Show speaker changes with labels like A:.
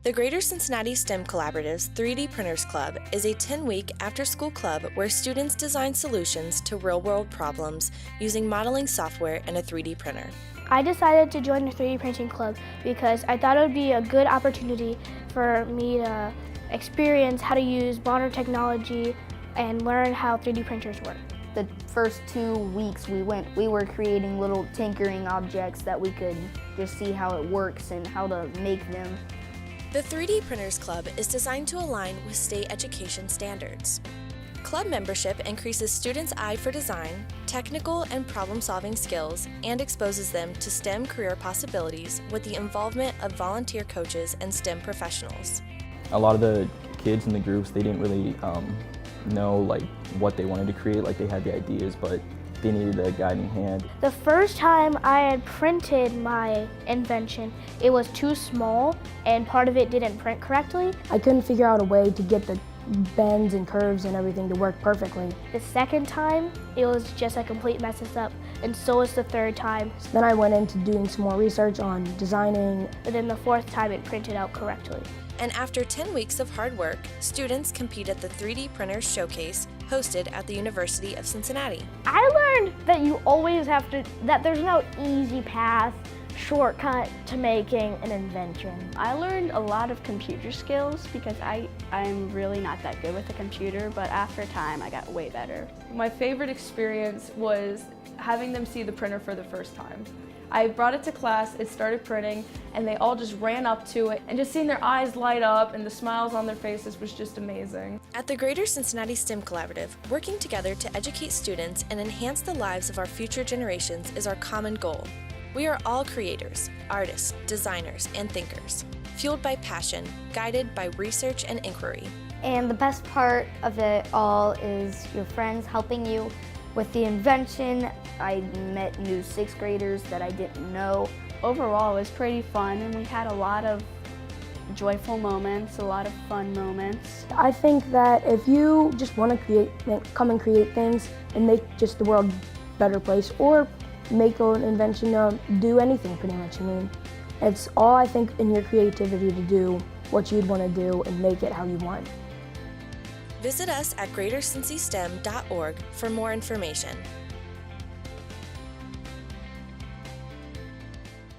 A: The Greater Cincinnati STEM Collaborative's 3D Printers Club is a 10-week after-school club where students design solutions to real-world problems using modeling software and a 3D printer.
B: I decided to join the 3D printing club because I thought it would be a good opportunity for me to experience how to use modern technology and learn how 3D printers work.
C: The first 2 weeks we were creating little tinkering objects that we could just see how it works and how to make them.
A: The 3D Printers Club is designed to align with state education standards. Club membership increases students' eye for design, technical and problem-solving skills, and exposes them to STEM career possibilities with the involvement of volunteer coaches and STEM professionals.
D: A lot of the kids in the groups, they didn't really know what they wanted to create. They had the ideas, but they needed a guiding hand.
B: The first time I had printed my invention, it was too small and part of it didn't print correctly.
E: I couldn't figure out a way to get the bends and curves and everything to work perfectly.
B: The second time, it was just a complete mess up, and so was the third time.
E: Then I went into doing some more research on designing.
B: And then the fourth time it printed out correctly.
A: And after 10 weeks of hard work, students compete at the 3D Printers Showcase hosted at the University of Cincinnati.
B: I learned that you always have to, that there's no easy path, shortcut to making an invention.
F: I learned a lot of computer skills because I'm really not that good with a computer, but after time I got way better.
G: My favorite experience was having them see the printer for the first time. I brought it to class, it started printing, and they all just ran up to it, and just seeing their eyes light up and the smiles on their faces was just amazing.
A: At the Greater Cincinnati STEM Collaborative, working together to educate students and enhance the lives of our future generations is our common goal. We are all creators, artists, designers, and thinkers, fueled by passion, guided by research and inquiry.
C: And the best part of it all is your friends helping you with the invention. I met new 6th graders that I didn't know.
F: Overall, it was pretty fun, and we had a lot of joyful moments, a lot of fun moments.
E: I think that if you just want to come and create things and make just the world a better place, or make an invention or do anything pretty much. I mean, it's all, I think, in your creativity to do what you'd want to do and make it how you want.
A: Visit us at greatercincystem.org for more information.